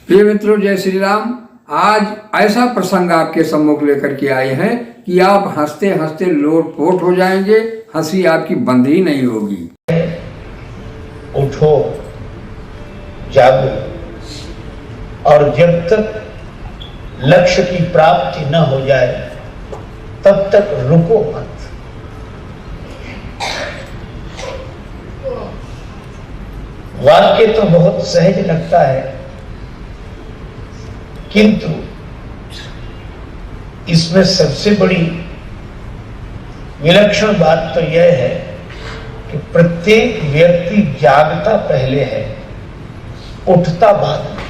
प्रिय मित्रों, जय श्री राम। आज ऐसा प्रसंग आपके सम्मुख लेकर के आए हैं कि आप हंसते हंसते लोटपोट हो जाएंगे, हंसी आपकी बंद ही नहीं होगी। उठो, जागो, और जब तक लक्ष्य की प्राप्ति न हो जाए तब तक रुको मत। वाक्य तो बहुत सहज लगता है, किंतु इसमें सबसे बड़ी विलक्षण बात तो यह है कि प्रत्येक व्यक्ति जागता पहले है, उठता बाद में।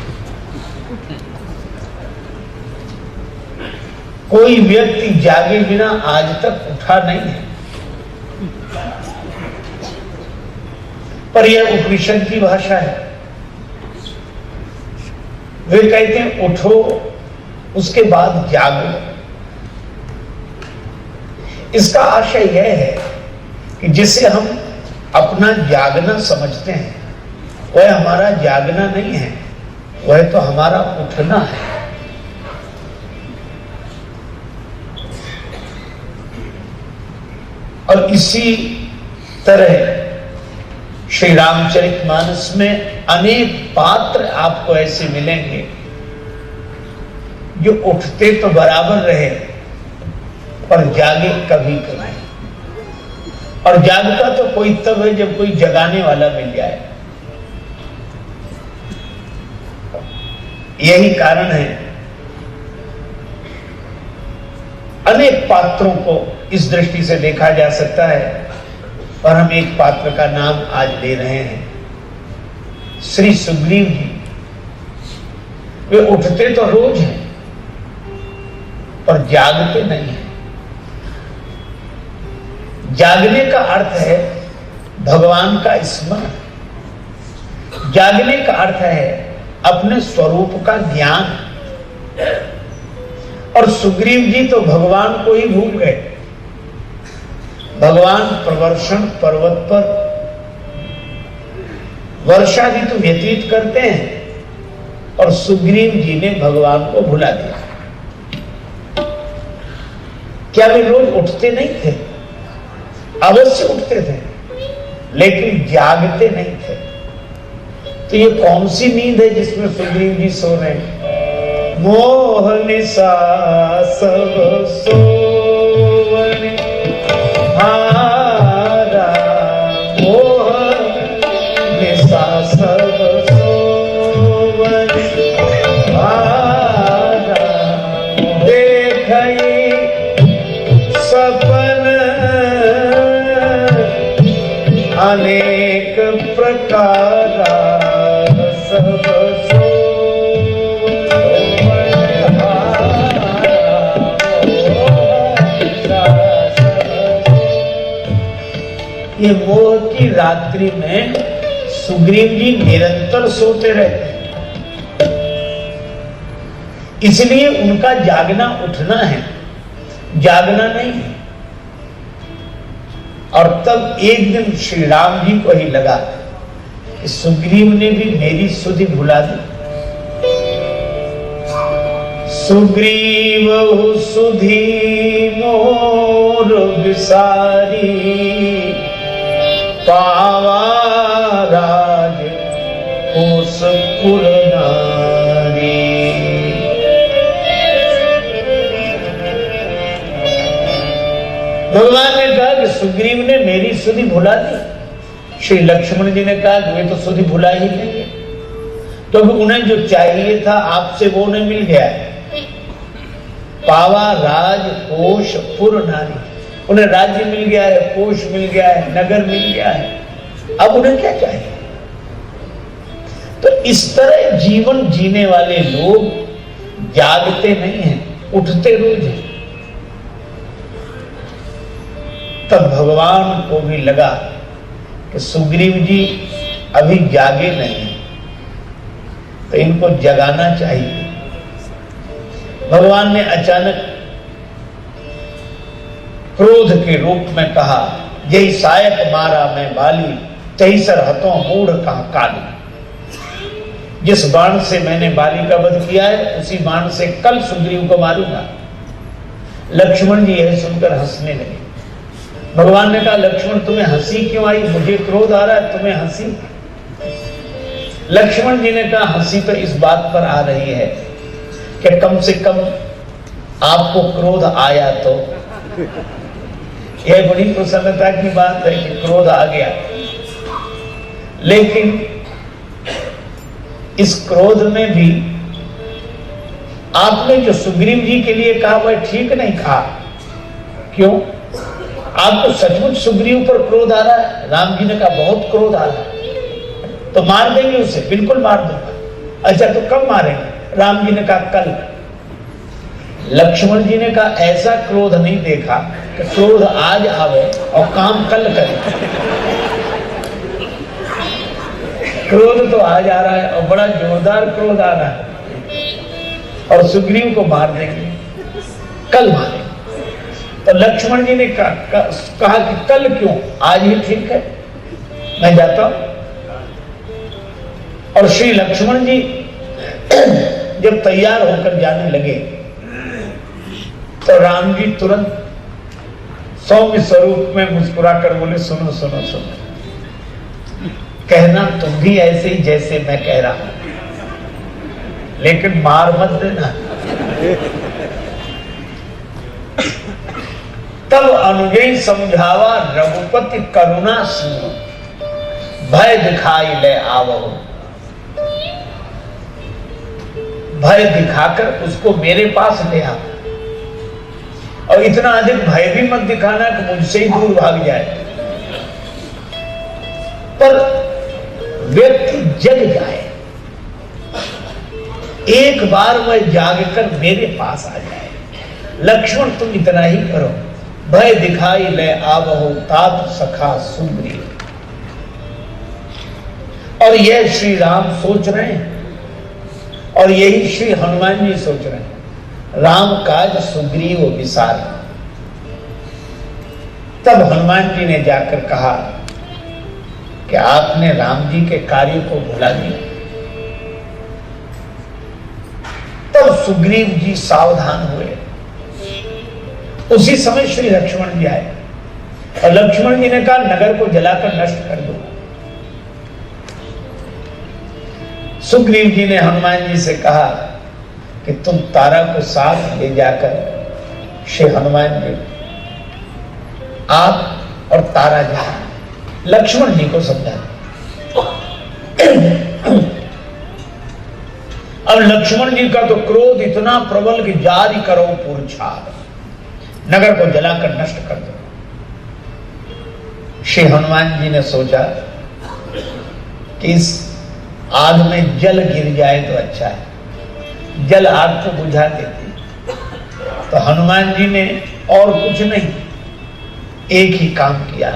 कोई व्यक्ति जागे बिना आज तक उठा नहीं है। पर यह उपनिषद की भाषा है। वे कहते हैं उठो, उसके बाद जागो। इसका आशय यह है कि जिसे हम अपना जागना समझते हैं वह हमारा जागना नहीं है, वह तो हमारा उठना है। और इसी तरह श्री रामचरितमानस में अनेक पात्र आपको ऐसे मिलेंगे जो उठते तो बराबर रहे पर जागे कभी कभी। और जागता तो कोई तब है जब कोई जगाने वाला मिल जाए। यही कारण है अनेक पात्रों को इस दृष्टि से देखा जा सकता है, और हम एक पात्र का नाम आज ले रहे हैं, श्री सुग्रीव जी। वे उठते तो रोज हैं पर जागते नहीं हैं। जागने का अर्थ है भगवान का स्मरण। जागने का अर्थ है अपने स्वरूप का ज्ञान। और सुग्रीव जी तो भगवान को ही भूल गए। भगवान प्रवर्षण पर्वत पर वर्षा ऋतु व्यतीत करते हैं और सुग्रीव जी ने भगवान को भुला दिया। क्या वे रोज उठते नहीं थे? अवश्य उठते थे, लेकिन जागते नहीं थे। तो ये कौन सी नींद है जिसमें सुग्रीव जी सो रहे हैं? मोह निशा सब सोवने हारा, मोह निशा सब सोवने हारा, देखई सपन अनेक प्रकारा, सब ये मोह की रात्रि में सुग्रीव जी निरंतर सोते रहते, इसलिए उनका जागना उठना है, जागना नहीं है। और तब एक दिन श्री राम जी को ही लगा कि सुग्रीव ने भी मेरी सुधि भुला दी। सुग्रीव सुधि मोर विसारी, पावा राज कोस पुर नारी। भगवान ने कहा कि सुग्रीव ने मेरी सुधि भुला दी। श्री लक्ष्मण जी ने कहा कि वे तो सुधि भुला ही लेंगे, तो उन्हें जो चाहिए था आपसे वो उन्हें मिल गया है। पावा राज कोश पुर नारी, उन्हें राज्य मिल गया है, कोष मिल गया है, नगर मिल गया है, अब उन्हें क्या चाहिए? तो इस तरह जीवन जीने वाले लोग जागते नहीं हैं, उठते रोज हैं। तब भगवान को भी लगा कि सुग्रीव जी अभी जागे नहीं, तो इनको जगाना चाहिए। भगवान ने अचानक क्रोध के रूप में कहा, यही सायक मारा मैं बाली, तही सर हतों मूढ़ कहा काली। जिस बाण से मैंने बाली का वध किया है उसी बाण से कल सुग्रीव को मारूंगा। लक्ष्मण जी यह सुनकर हंसने लगे। भगवान ने कहा, लक्ष्मण तुम्हें हंसी क्यों आई? मुझे क्रोध आ रहा है, तुम्हें हंसी? लक्ष्मण जी ने कहा, हंसी तो इस बात पर आ रही है कि कम से कम आपको क्रोध आया तो। यह बड़ी प्रसन्नता की बात है कि क्रोध आ गया, लेकिन इस क्रोध में भी आपने जो सुग्रीव जी के लिए कहा वह ठीक नहीं कहा। क्यों? आपको सचमुच सुग्रीव पर क्रोध आ रहा है? राम जी ने कहा, बहुत क्रोध आ रहा है। तो मार देंगे उसे? बिल्कुल मार दूंगा। अच्छा, तो कब मारेंगे? राम जी ने कहा, कल। लक्ष्मण जी ने कहा, ऐसा क्रोध नहीं देखा कि क्रोध आज आवे और काम कल करे। क्रोध तो आज आ रहा है और बड़ा जोरदार क्रोध आ रहा है, और सुग्रीव को मार देंगे, कल मारेंगे। तो लक्ष्मण जी ने कहा कि कल क्यों, आज ही ठीक है, मैं जाता हूं। और श्री लक्ष्मण जी जब तैयार होकर जाने लगे तो राम जी तुरंत सौम्य स्वरूप में मुस्कुरा कर बोले, सुनो सुनो सुनो, कहना तुम भी ऐसे ही जैसे मैं कह रहा हूं, लेकिन मार मत देना। तब अनुजई समझावा रघुपति करुणा सिंह, भय दिखाई ले आवो। भय दिखाकर उसको मेरे पास ले आ, और इतना अधिक भय भी मत दिखाना कि मुझसे ही दूर भाग जाए। पर व्यक्ति जग जाए, एक बार वह जागकर मेरे पास आ जाए। लक्ष्मण तुम इतना ही करो, भय दिखाई ले आवहो तात सखा सुग्रीव। और यह श्री राम सोच रहे हैं, और यही श्री हनुमान जी सोच रहे हैं, राम काज सुग्रीव विसार। तब हनुमान जी ने जाकर कहा कि आपने राम जी के कार्य को भुला दिया। तब सुग्रीव जी सावधान हुए। उसी समय श्री लक्ष्मण जी आए, और लक्ष्मण जी ने कहा, नगर को जलाकर नष्ट कर दो। सुग्रीव जी ने हनुमान जी से कहा कि तुम तारा को साथ ले जाकर श्री हनुमान जी, आप और तारा जा, लक्ष्मण जी को समझा। अब लक्ष्मण जी का तो क्रोध इतना प्रबल कि जारी करो पुरछार, नगर को जलाकर नष्ट कर दो। श्री हनुमान जी ने सोचा कि इस आग में जल गिर जाए तो अच्छा है, जल आग को बुझा देती। तो हनुमान जी ने और कुछ नहीं, एक ही काम किया,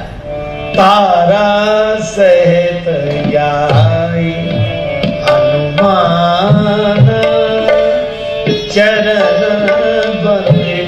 तारा सहित जाई हनुमान चरण बंदे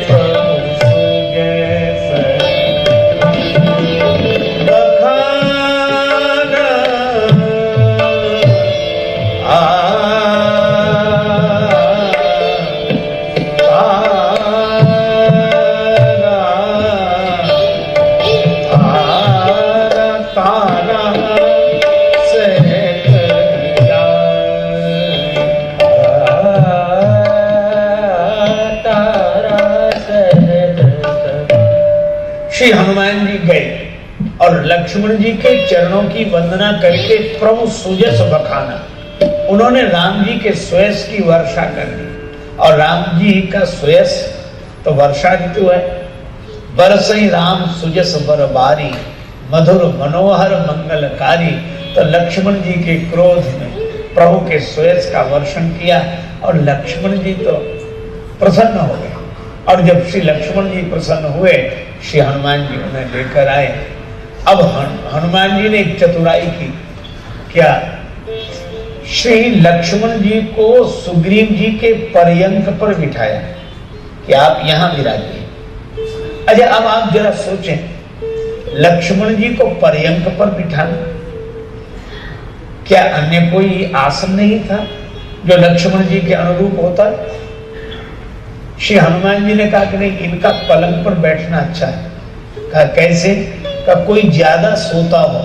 हनुमान जी गए और लक्ष्मण जी के चरणों की वंदना करके प्रभु सुजस बखाना। उन्होंने राम जी के श्वेस की वर्षा कर दी, और राम जी का श्वेस तो वर्षा ऋतु है। बरसई राम सुजस बरबारी, मधुर मनोहर मंगलकारी। तो लक्ष्मण जी के क्रोध में प्रभु के श्वेस का वर्षण किया, और लक्ष्मण जी तो प्रसन्न हो गए। और जब श्री लक्ष्मण जी प्रसन्न हुए, श्री हनुमान जी उन्हें लेकर आए। अब हनुमान जी ने एक चतुराई की। क्या? श्री लक्ष्मण जी को सुग्रीव जी के पर्यंक पर बिठाया कि आप यहां विराजिए। अच्छा, अब आप जरा सोचें, लक्ष्मण जी को पर्यंक पर बिठाना क्या अन्य कोई आसन नहीं था जो लक्ष्मण जी के अनुरूप होता? श्री हनुमान जी ने कहा कि नहीं, इनका पलंग पर बैठना अच्छा है। कहा कैसे? कहा कोई ज्यादा सोता हो,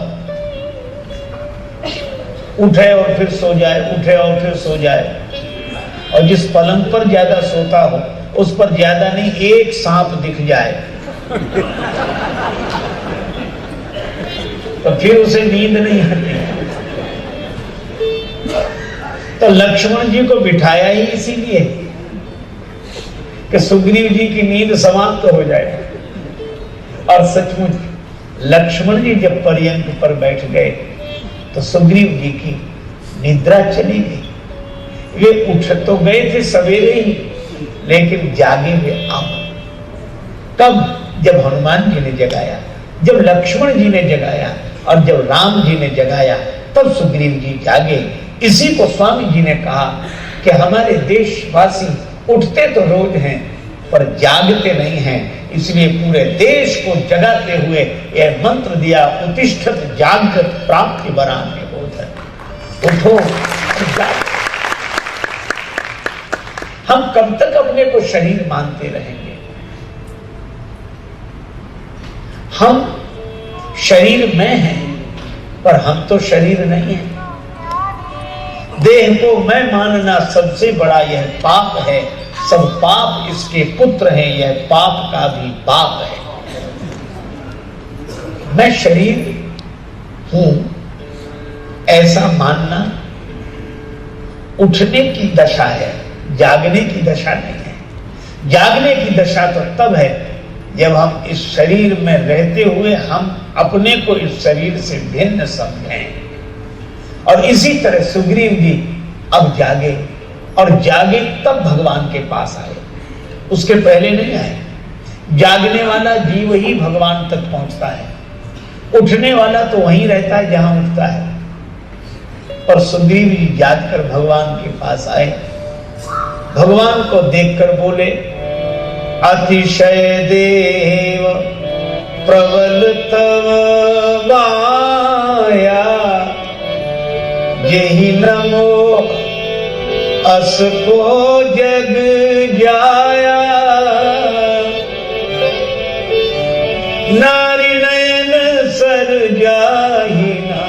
उठे और फिर सो जाए, उठे और फिर सो जाए, और जिस पलंग पर ज्यादा सोता हो उस पर ज्यादा नहीं एक सांप दिख जाए तो फिर उसे नींद नहीं आती। तो लक्ष्मण जी को बिठाया ही इसीलिए कि सुग्रीव जी की नींद समाप्त हो जाए। और सचमुच लक्ष्मण जी जब पर्यंक पर बैठ गए तो सुग्रीव जी की निद्रा चली गई। वे उठ तो गए थे सवेरे ही, लेकिन जागे वे आप कब? जब हनुमान जी ने जगाया, जब लक्ष्मण जी ने जगाया और जब राम जी ने जगाया, तब सुग्रीव जी जागे। इसी को स्वामी जी ने कहा कि हमारे देशवासी उठते तो रोज हैं पर जागते नहीं हैं, इसलिए पूरे देश को जगाते हुए यह मंत्र दिया, उत्तिष्ठत जागृत प्राप्ति वरान्य बोध। उठो, जागो। हम कब तक अपने को शरीर मानते रहेंगे? हम शरीर में हैं पर हम तो शरीर नहीं है। देह को मैं मानना सबसे बड़ा यह पाप है, सब पाप इसके पुत्र हैं, यह पाप का भी बाप है। मैं शरीर हूं ऐसा मानना उठने की दशा है, जागने की दशा नहीं है। जागने की दशा तो तब है जब हम इस शरीर में रहते हुए हम अपने को इस शरीर से भिन्न समझें। और इसी तरह सुग्रीव जी अब जागे, और जागे तब भगवान के पास आए, उसके पहले नहीं आए। जागने वाला जीव ही भगवान तक पहुंचता है, उठने वाला तो वहीं रहता है जहां उठता है। पर सुग्रीव जी जागकर भगवान के पास आए, भगवान को देखकर बोले, अतिशय देव प्रबल तव माया, यही नमो अस को जग जाया, नारी नयन सर जाहि ना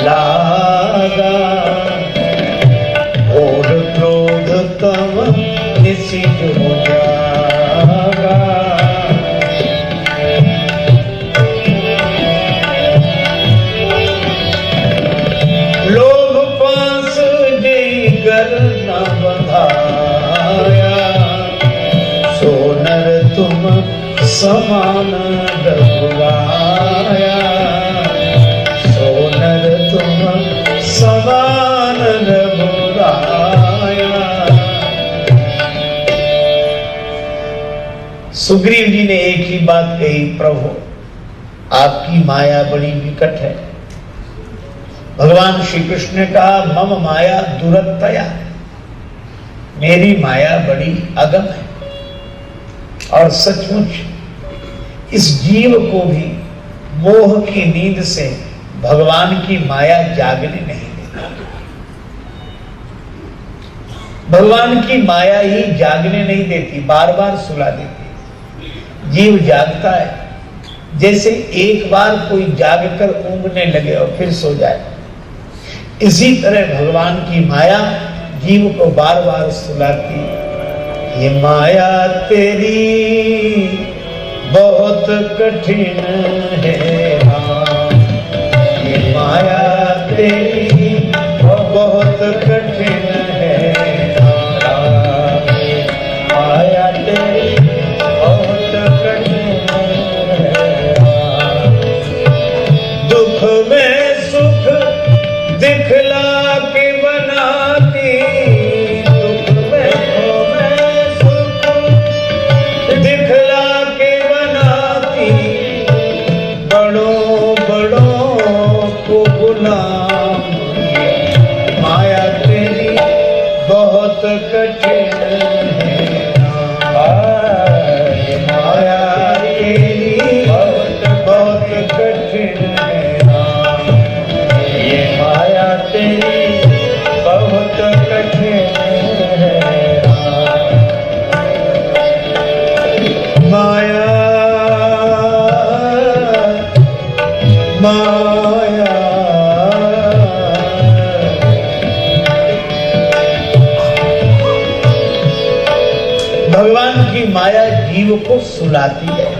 लागा, और क्रोध तम निशित हो जागा। लोभ पास जई कर न बंधाया, सो नर तुम समान रघुराया, सो नर तुम समान रघुराया। सुग्रीव जी ने एक ही बात कही, प्रभु आपकी माया बड़ी विकट है। भगवान श्री कृष्ण ने कहा, मम माया दुरत्तया, मेरी माया बड़ी अगम है। और सचमुच इस जीव को भी मोह की नींद से भगवान की माया जागने नहीं देती। भगवान की माया ही जागने नहीं देती, बार बार सुला देती। जीव जागता है जैसे एक बार कोई जागकर ऊँघने लगे और फिर सो जाए। इसी तरह भगवान की माया जीव को बार बार सुलाती। ये माया तेरी बहुत कठिन है राम, ये माया तेरी बहुत कठिन है राम, माया तेरी बहुत कठिन है राम। दुख में सुख दिखला के बनाती, दुख में सुख दिखला के बनाती, बड़ों बड़ों को गुलाम, माया तेरी बहुत कठिन है, माया तेरी बहुत कठिन है, ये माया तेरी माया जीव को सुलाती है।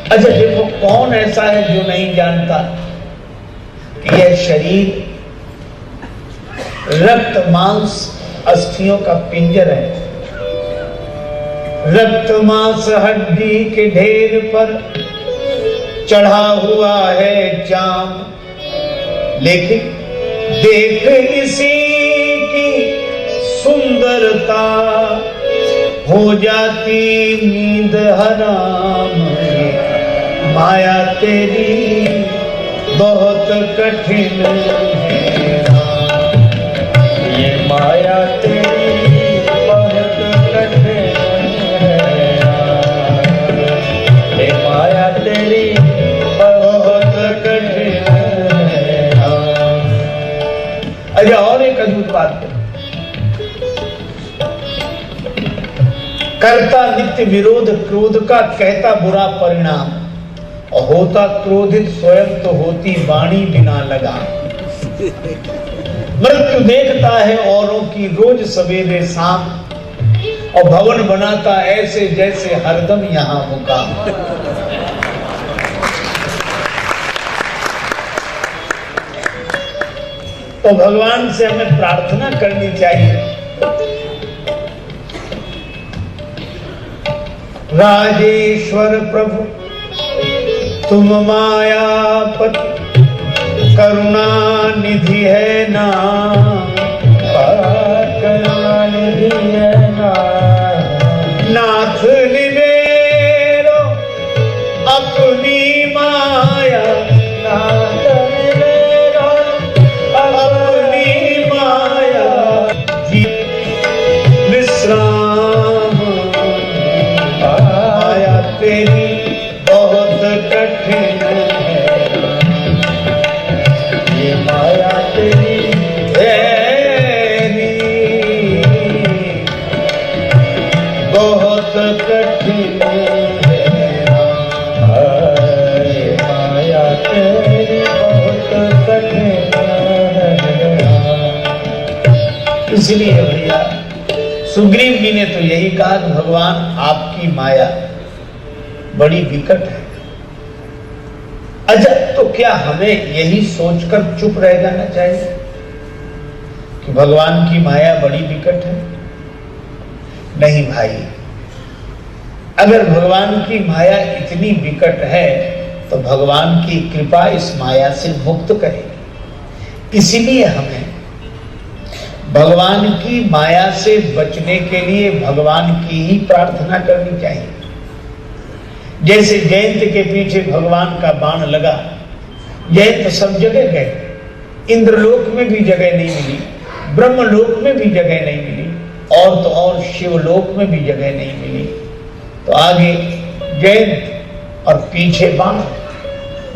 अच्छा देखो, कौन ऐसा है जो नहीं जानता कि यह शरीर रक्त मांस अस्थियों का पिंजर है। रक्त मांस हड्डी के ढेर पर चढ़ा हुआ है चाम, लेकिन देख इसी की सुंदरता, हो जाती नींद हराम। माया तेरी बहुत कठिन है, ये माया तेरी बहुत कठिन है, ये माया तेरी बहुत कठिन है। अच्छा, और एक अद्भुत बात है, करता नित्य विरोध क्रोध का, कहता बुरा परिणाम, और होता क्रोधित स्वयं तो होती वाणी बिना लगा। मृत्यु देखता है औरों की रोज सवेरे शाम, और भवन बनाता ऐसे जैसे हरदम यहां मुकाम। तो भगवान से हमें प्रार्थना करनी चाहिए, राजेश्वर प्रभु तुम मायापति, करुणा निधि है नाम, करुणा निधि है नाम। नाथ निवेरो अपनी माया, नाथ निवेरो अपनी माया, विश्राम माया तेरी बहुत कठिन है, ये माया तेरी बहुत कठिन है, माया तेरी बहुत कठिन है। इसलिए भैया सुग्रीव जी ने तो यही कहा कि भगवान आपकी माया बड़ी विकट है। अच्छा, तो क्या हमें यही सोचकर चुप रह जाना चाहिए कि भगवान की माया बड़ी विकट है? नहीं भाई, अगर भगवान की माया इतनी विकट है तो भगवान की कृपा इस माया से मुक्त करेगी। इसीलिए हमें भगवान की माया से बचने के लिए भगवान की ही प्रार्थना करनी चाहिए। जैसे जयंत के पीछे भगवान का बाण लगा, जयंत सब जगह गए, इंद्रलोक में भी जगह नहीं मिली, ब्रह्मलोक में भी जगह नहीं मिली, और तो और शिवलोक में भी जगह नहीं मिली। तो आगे जयंत और पीछे बाण,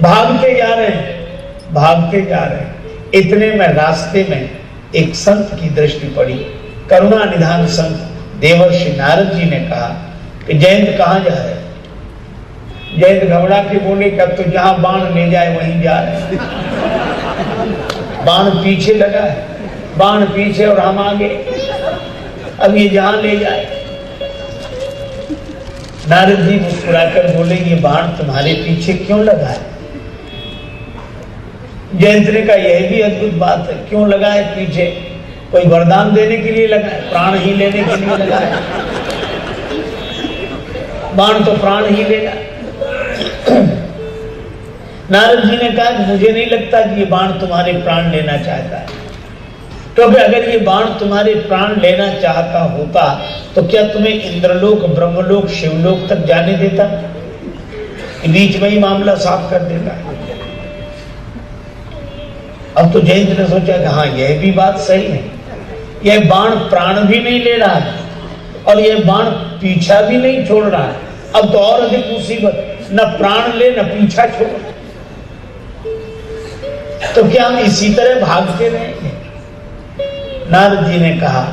भागते जा रहे हैं, भागते जा रहे हैं। इतने में रास्ते में एक संत की दृष्टि पड़ी, करुणा निधान संत देवर्षि नारद जी ने कहा कि जयंत कहाँ जा रहे? जयंत घबरा के बोले कि अब तो जहां बाण ले जाए वहीं जा रहे। बाण पीछे लगा है, बाण पीछे और हम आगे, अब ये जहां ले जाए। नारद जी मुस्कुराकर बोले, ये बाण तुम्हारे पीछे क्यों लगा है? जयंत ने कहा, यह भी अद्भुत बात है, क्यों लगा है पीछे? कोई वरदान देने के लिए लगा है? प्राण ही लेने के लिए लगा है? बाण तो प्राण ही लेगा। नारद जी ने कहा कि मुझे नहीं लगता कि ये बाण तुम्हारे प्राण लेना चाहता है, क्योंकि अगर ये बाण तुम्हारे प्राण लेना चाहता होता तो क्या तुम्हें इंद्रलोक, ब्रह्मलोक, शिवलोक तक जाने देता? बीच में ही मामला साफ कर देता। अब तो जयंत ने सोचा कि हाँ, यह भी बात सही है, यह बाण प्राण भी नहीं ले रहा है और यह बाण पीछा भी नहीं छोड़ रहा है। अब तो और अधिक मुसीबत, न प्राण ले न पीछा छोड़। तो क्या हम इसी तरह भागते रहेंगे? नारद जी ने कहा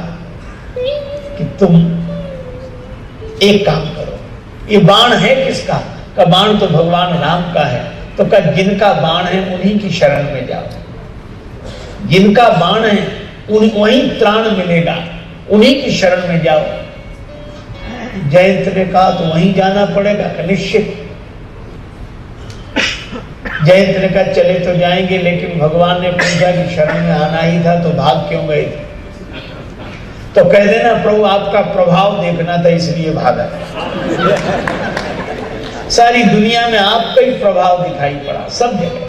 कि तुम एक काम करो, ये बाण है किसका? का बाण तो भगवान राम का है। तो का जिनका बाण है उन्हीं की शरण में जाओ, जिनका बाण है वहीं त्राण मिलेगा, उन्हीं की शरण में जाओ। जयंत ने कहा तो वहीं जाना पड़ेगा कि निश्चित। जयंत ने कहा चले तो जाएंगे, लेकिन भगवान ने पूछा कि शरण में आना ही था तो भाग क्यों गए थे? तो कह देना प्रभु आपका प्रभाव देखना था इसलिए भागा। सारी दुनिया में आपका ही प्रभाव दिखाई पड़ा सब जगह।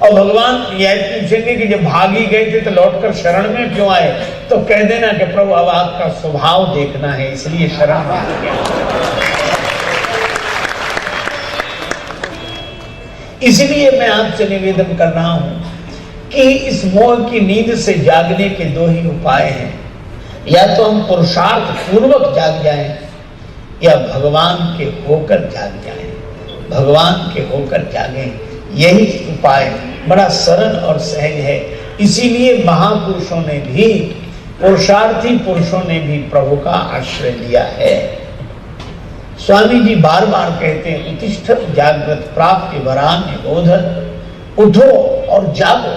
और भगवान यह पूछेंगे कि जब भाग ही गए थे तो लौटकर शरण में क्यों आए? तो कह देना कि प्रभु अब आपका स्वभाव देखना है इसलिए शरण में आ गया। इसलिए मैं आपसे निवेदन कर रहा हूं कि इस मोह की नींद से जागने के दो ही उपाय हैं। या तो हम पुरुषार्थ पूर्वक जाग जाएं या भगवान के होकर जाग जाएं। भगवान के होकर जागें, यही उपाय बड़ा सरल और सहज है। इसीलिए महापुरुषों ने भी, पुरुषार्थी पुरुषों ने भी प्रभु का आश्रय लिया है। स्वामी जी बार बार कहते हैं उत्तिष्ठत जागृत प्राप्ति वरान्य बोधन, उठो और जागो।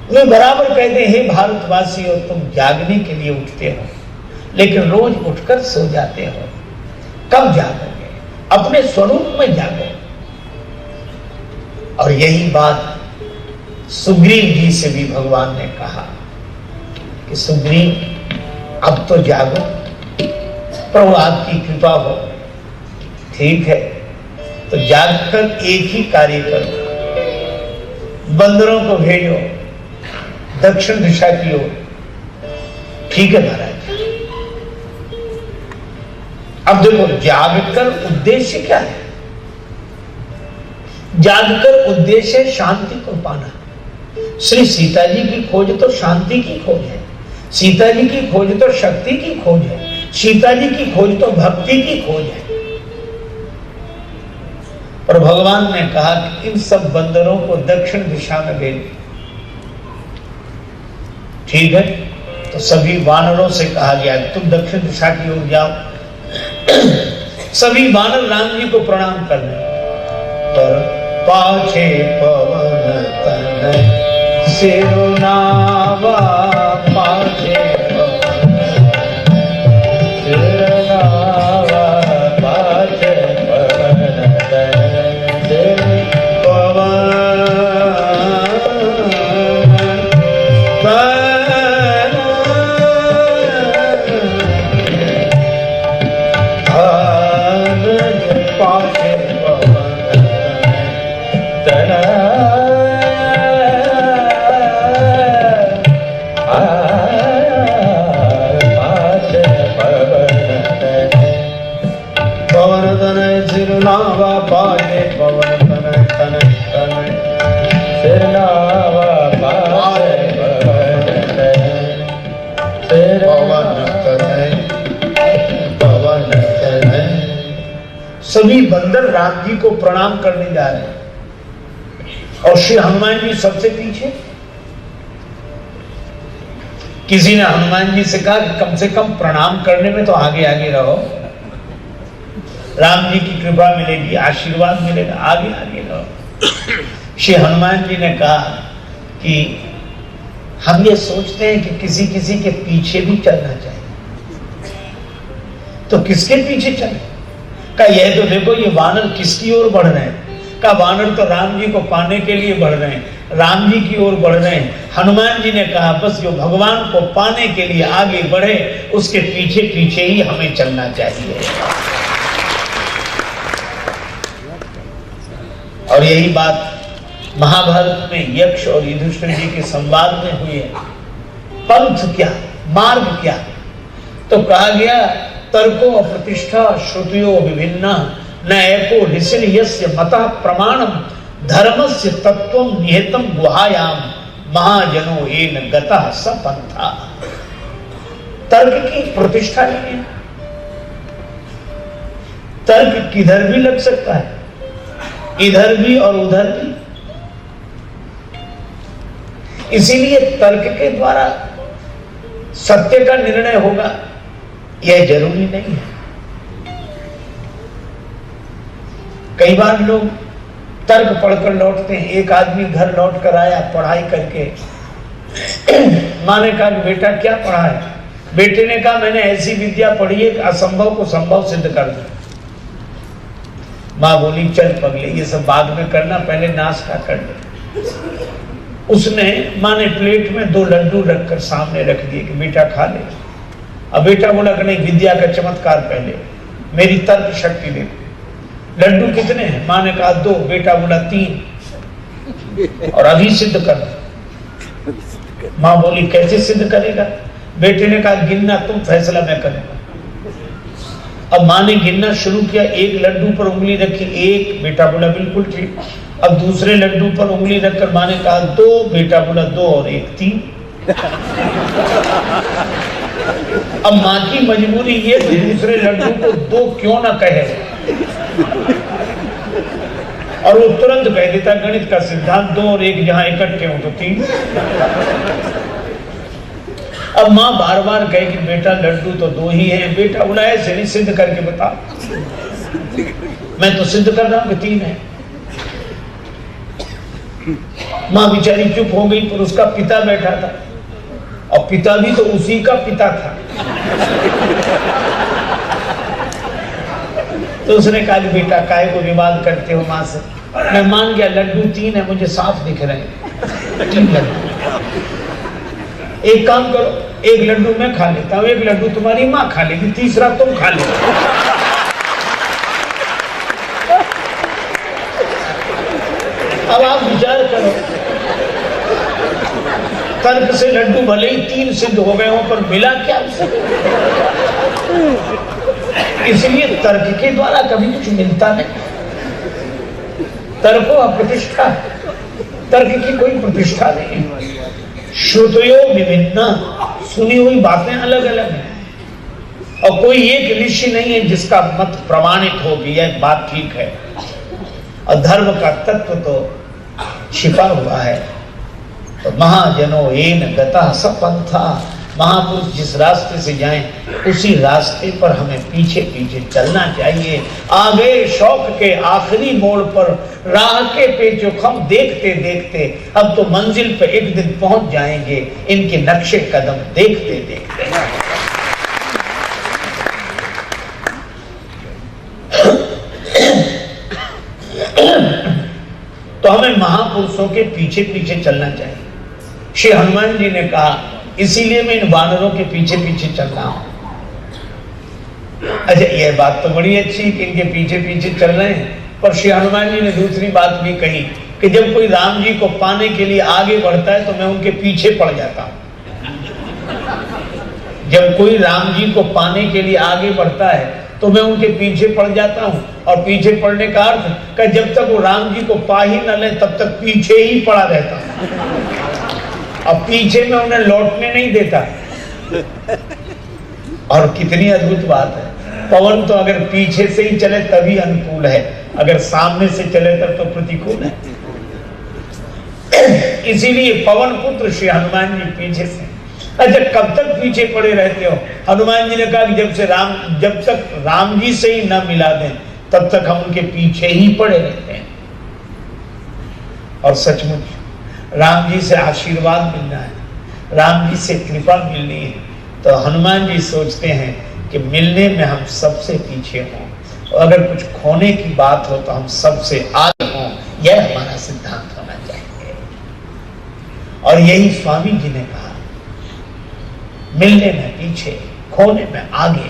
वे बराबर कहते हैं हे भारतवासियों, तुम जागने के लिए उठते हो लेकिन रोज उठकर सो जाते हो। कब जागोगे? अपने स्वरूप में जागो। और यही बात सुग्रीव जी से भी भगवान ने कहा कि सुग्रीव अब तो जागो, प्रभु आपकी कृपा हो। ठीक है, तो जागकर एक ही कार्य करो, बंदरों को भेजो दक्षिण दिशा की ओर। ठीक है महाराज। अब देखो जागकर उद्देश्य क्या है? जागकर उद्देश्य शांति को पाना। श्री सीता जी की खोज तो शांति की खोज है, सीता जी की खोज तो शक्ति की खोज है, सीता जी की खोज तो भक्ति की खोज है। और भगवान ने कहा कि इन सब बंदरों को दक्षिण दिशा में भेज। ठीक है, तो सभी वानरों से कहा गया तुम दक्षिण दिशा की ओर जाओ। सभी वानर राम जी को प्रणाम करने पर पाछे पवन तनय सिरुनावा, पाछे पवन सिरुनावा, पाछे पवन तनय पवन सभी बंदर राम जी को प्रणाम करने जा रहे हैं और श्री हनुमान जी सबसे पीछे। किसी ने हनुमान जी से कहा कि कम से कम प्रणाम करने में तो आगे आगे रहो, राम जी की कृपा मिलेगी, आशीर्वाद मिलेगा, आगे आगे रहो। श्री हनुमान जी ने कहा कि हम ये सोचते हैं कि किसी किसी के पीछे भी चलना चाहिए, तो किसके पीछे चले? का यह तो देखो ये वानर किसकी ओर बढ़ रहे हैं? का वानर तो राम जी को पाने के लिए बढ़ रहे हैं, राम जी की ओर बढ़ रहे हैं। हनुमान जी ने कहा बस जो भगवान को पाने के लिए आगे बढ़े उसके पीछे पीछे ही हमें चलना चाहिए। और यही बात महाभारत में यक्ष और युधिष्ठिर जी के संवाद में हुई है। पंथ क्या, मार्ग क्या? तो कहा गया तर्को अप्रतिष्ठा श्रुतियो विभिन्ना न एको ऋषि यस्य मतः प्रमाणम धर्मस्य तत्वं निहितम गुहायाम महाजनो येन गतः स पंथा। तर्क की प्रतिष्ठा नहीं है। तर्क किधर भी लग सकता है, इधर भी और उधर भी। इसीलिए तर्क के द्वारा सत्य का निर्णय होगा यह जरूरी नहीं है। कई बार लोग तर्क पढ़कर लौटते हैं। एक आदमी घर लौट कर आया पढ़ाई करके, माँ ने कहा कि बेटा क्या पढ़ा है? बेटे ने कहा मैंने ऐसी विद्या पढ़ी है कि असंभव को संभव सिद्ध कर दे। माँ बोली चल पगले, ये सब बाद में करना, पहले नाश्ता कर ले। उसने माँ ने प्लेट में 2 लड्डू रखकर सामने रख दिए कि बेटा खा ले। अब बेटा बोला कि नहीं, विद्या का चमत्कार पहले, मेरी तर्क शक्ति देखो। लड्डू कितने हैं? माँ ने कहा 2, बेटा बोला 3, और अभी सिद्ध कर। माँ बोली कैसे सिद्ध करेगा? बेटे ने कहा गिनना तुम, फैसला मैं करूंगा। अब माँ ने गिनना शुरू किया, 1 लड्डू पर उंगली रखी, 1, बेटा बोला बिल्कुल ठीक। अब दूसरे लड्डू पर उंगली रखकर माँ ने कहा 2, बेटा बोला 2 और 1, 3। अब माँ की मजबूरी ये, दूसरे लड्डू को 2 क्यों ना कहे, और वो तुरंत कह देता गणित का सिद्धांत, 2 और 1 जहां इकट्ठे हो तो 3। अब माँ बार बार कहे कि बेटा लड्डू तो 2 ही है। बेटा बोला ऐसे नहीं, सिद्ध करके बता। मैं तो सिद्ध कर रहा हूं कि 3 है। माँ बेचारी चुप हो गई, पर उसका पिता बैठा था, और पिता भी तो उसी का पिता था। तो उसने कहा कि बेटा काहे को विवाद करते हो माँ से? मैं मान गया लड्डू 3 है, मुझे साफ दिख रहे हैं 3 लड्डू। एक काम करो, 1 लड्डू मैं खा लेता हूं, 1 लड्डू तुम्हारी माँ खा लेगी, तीसरा तुम खा लो। अब आप विचार करो, तर्क से लड्डू भले ही 3 सिद्ध हो गए हो, पर मिला क्या उसे? इसलिए तर्क के द्वारा कभी कुछ मिलता नहीं। तर्क अप्रतिष्ठा, तर्क की कोई प्रतिष्ठा नहीं। श्रुतयो विभिन्ना, सुनी हुई बातें अलग अलग हैं, और कोई एक ऋषि नहीं है जिसका मत प्रमाणित हो कि यह बात ठीक है। और धर्म का तत्व तो छिपा हुआ है। तो महाजनो येन गतः स पंथा, महापुरुष जिस रास्ते से जाएं उसी रास्ते पर हमें पीछे पीछे चलना चाहिए। आगे शौक के आखिरी मोड़ पर राह के पेचोखम देखते देखते अब तो मंजिल पे एक दिन पहुंच जाएंगे, इनके नक्शे कदम देखते देखते। तो हमें महापुरुषों के पीछे पीछे चलना चाहिए। श्री हनुमान जी ने कहा इसीलिए मैं इन वानरों के पीछे पीछे चल रहा हूं। अच्छा, यह बात तो बड़ी अच्छी कि इनके पीछे पीछे चल रहे हैं, पर श्री हनुमान जी ने दूसरी बात भी कही कि जब कोई राम जी को पाने के लिए आगे बढ़ता है तो मैं उनके पीछे पड़ जाता हूं। जब कोई राम जी को पाने के लिए आगे बढ़ता है तो मैं उनके पीछे पड़ जाता हूं, और पीछे पड़ने का अर्थ कि जब तक वो राम जी को पा ही न ले तब तक पीछे ही पड़ा रहता हूं। अब पीछे में उन्हें लौटने नहीं देता। और कितनी अद्भुत बात है, पवन तो अगर पीछे से ही चले तभी अनुकूल है, अगर सामने से चले तब तो प्रतिकूल है। इसीलिए पवन पुत्र श्री हनुमान जी पीछे से। अच्छा, कब तक पीछे पड़े रहते हो? हनुमान जी ने कहा कि जब तक राम जी से ही न मिला दें तब तक हम उनके पीछे ही पड़े रहते हैं। और सचमुच राम जी से आशीर्वाद मिलना है, राम जी से कृपा मिलनी है, तो हनुमान जी सोचते हैं कि मिलने में हम सबसे पीछे हों, और अगर कुछ खोने की बात हो तो हम सबसे आगे हों। यह हमारा सिद्धांत होना चाहिए। और यही स्वामी जी ने कहा, मिलने में पीछे, खोने में आगे।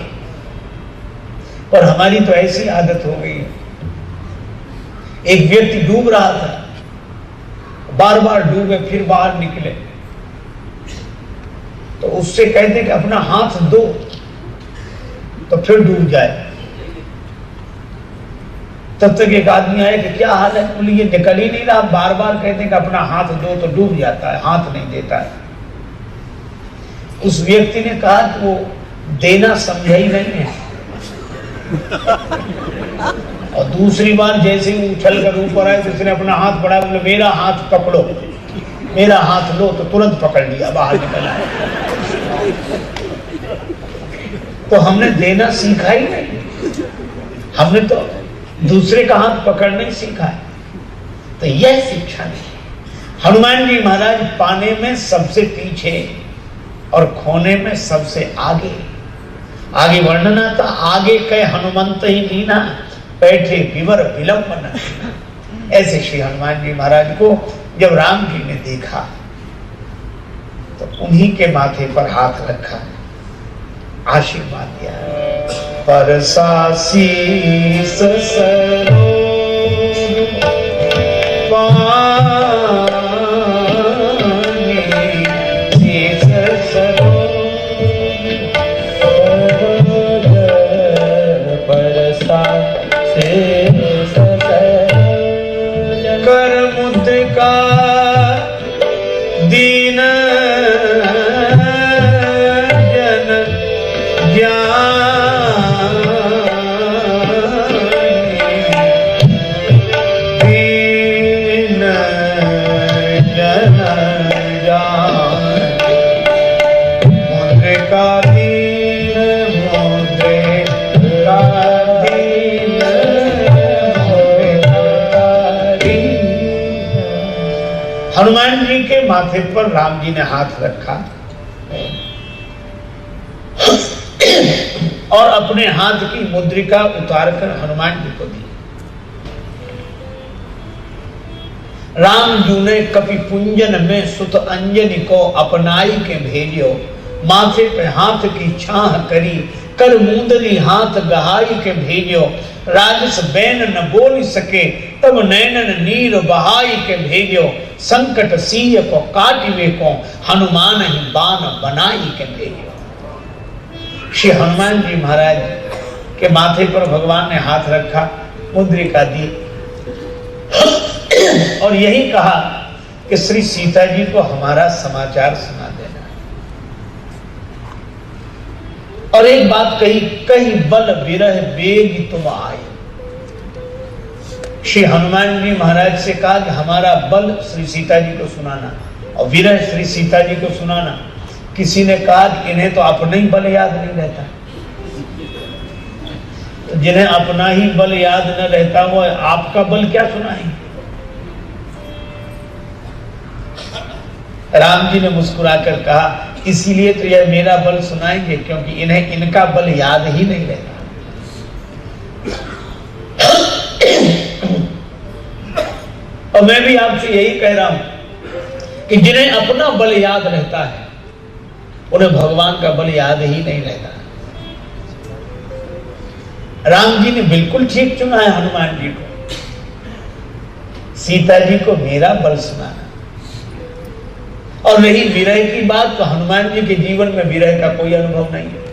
पर हमारी तो ऐसी आदत हो गई। एक व्यक्ति डूब रहा था, बार बार डूबे फिर बाहर निकले, तो उससे कहते कि अपना हाथ दो तो फिर डूब जाए। तब तक एक आदमी आया कि क्या हाल है? बोले ये निकल ही नहीं रहा, बार बार कहते कि अपना हाथ दो तो डूब जाता है, हाथ नहीं देता है। उस व्यक्ति ने कहा कि वो देना समझा ही नहीं है। और दूसरी बार जैसे ही उछल कर ऊपर आए तो उसने अपना हाथ बढ़ाया, बोले मेरा हाथ पकड़ो, मेरा हाथ लो, तो तुरंत पकड़ लिया, बाहर निकल आया। तो हमने देना सीखा ही नहीं, हमने तो दूसरे का हाथ पकड़ना ही सीखा है। तो यह शिक्षा नहीं। हनुमान जी महाराज पाने में सबसे पीछे, और खोने में सबसे आगे। आगे वर्णन आता, आगे कह हनुमंत ही लीना, बैठे विवर विलंबन। ऐसे श्री हनुमान जी महाराज को जब राम जी ने देखा तो उन्हीं के माथे पर हाथ रखा, आशीर्वाद दिया। परसासीस सरोज पानी, शीस सरोज परसासीस सरोज, कर मुद्रिका दीन जन दीन जन मुद्रिका दीन, मुद्रिका दीन, हनुमान जी के माथे पर राम जी ने हाथ रखा और अपने हाथ की मुद्रिका उतारकर हनुमान जी को दी। राम जी ने कपि पुंजन में सुत अंजनी को अपनाई के भेजियो, माथे पे हाथ की छाह करी, कर मुंदरी हाथ गहाई के भेजियो, राजस बैन न बोल सके, तब नैनन नीर बहाई के भेजियो, संकट सीय को काटिवे को, हनुमान ही बान बनाई के भेजियो। श्री हनुमान जी महाराज के माथे पर भगवान ने हाथ रखा, मुद्रिका दी और यही कहा कि श्री सीता जी को हमारा समाचार सुना देना। और एक बात कही, कही बल विरह बेग तुम आए। श्री हनुमान जी महाराज से कहा कि हमारा बल श्री सीता जी को सुनाना और विरह श्री सीता जी को सुनाना। किसी ने कहा कि इन्हें तो अपना ही बल याद नहीं रहता, तो जिन्हें अपना ही बल याद न रहता वो आपका बल क्या सुनाएंगे। राम जी ने मुस्कुराकर कहा, इसीलिए तो यह मेरा बल सुनाएंगे क्योंकि इन्हें इनका बल याद ही नहीं रहता। और मैं भी आपसे यही कह रहा हूं कि जिन्हें अपना बल याद रहता है उन्हें भगवान का बल याद ही नहीं रहता। राम जी ने बिल्कुल ठीक चुना है हनुमान जी को, सीता जी को मेरा बल सुनाना। और रही विरह की बात, तो हनुमान जी के जीवन में विरह का कोई अनुभव नहीं है।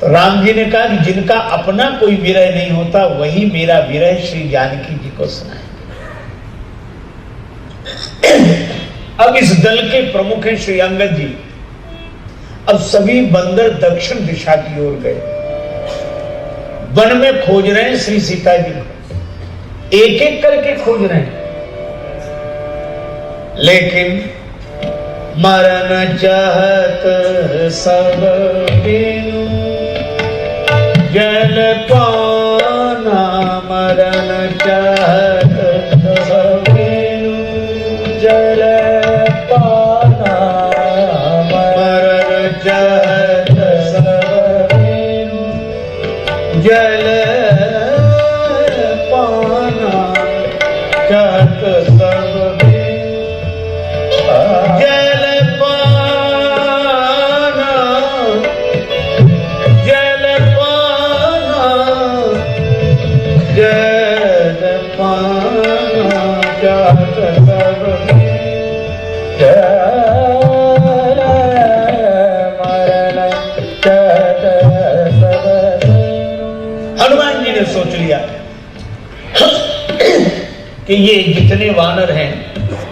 तो राम जी ने कहा कि जिनका अपना कोई विरह नहीं होता वही मेरा विरह श्री जानकी जी को सुनाएंगे। अब इस दल के प्रमुख हैं श्री अंगद जी। अब सभी बंदर दक्षिण दिशा की ओर गए, वन में खोज रहे हैं श्री सीता जी को, एक एक करके खोज रहे हैं। लेकिन मरण चाहत सब बिनु जल पाना, मरण चाहत सब बिनु जल पाना, मरण चाहत सब बिनु जल पाना, चाहत सब सोच लिया कि ये जितने वानर हैं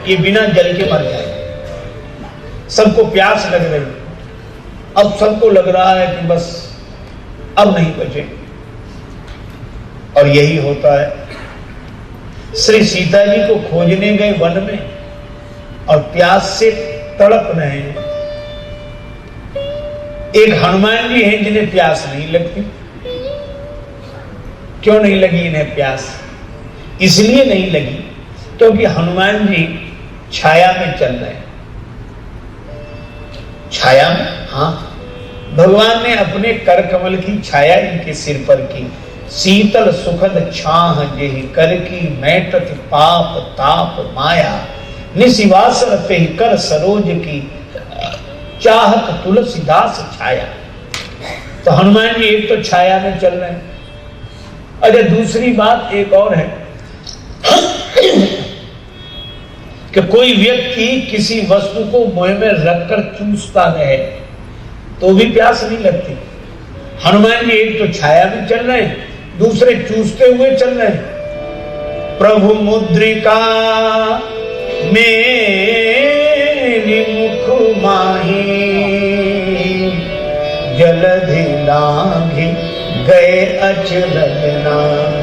ये बिना जल के मर जाएंगे। सबको प्यास लग रही, अब सबको लग रहा है कि बस अब नहीं बचे। और यही होता है, श्री सीता जी को खोजने गए वन में और प्यास से तड़प रहे हैं। एक हनुमान जी हैं जिन्हें प्यास नहीं लगती। क्यों नहीं लगी इन्हें प्यास? इसलिए नहीं लगी क्योंकि हनुमान जी छाया में चल रहे हैं। छाया में, हाँ, भगवान ने अपने कर कमल की छाया इनके सिर पर की। शीतल सुखद छाह जेहि कर की, मैटत पाप ताप माया, निशिवासन पे कर सरोज की, चाहत तुलसीदास छाया। तो हनुमान जी एक तो छाया में चल रहे हैं। अच्छा, दूसरी बात एक और है कि कोई व्यक्ति किसी वस्तु को मुंह में रखकर चूसता रहे तो भी प्यास नहीं लगती। हनुमान जी एक तो छाया में चल रहे हैं, दूसरे चूसते हुए चल रहे हैं। प्रभु मुद्रिका मेरी मुख माही, जलधि लांघि गए अचरज नाही।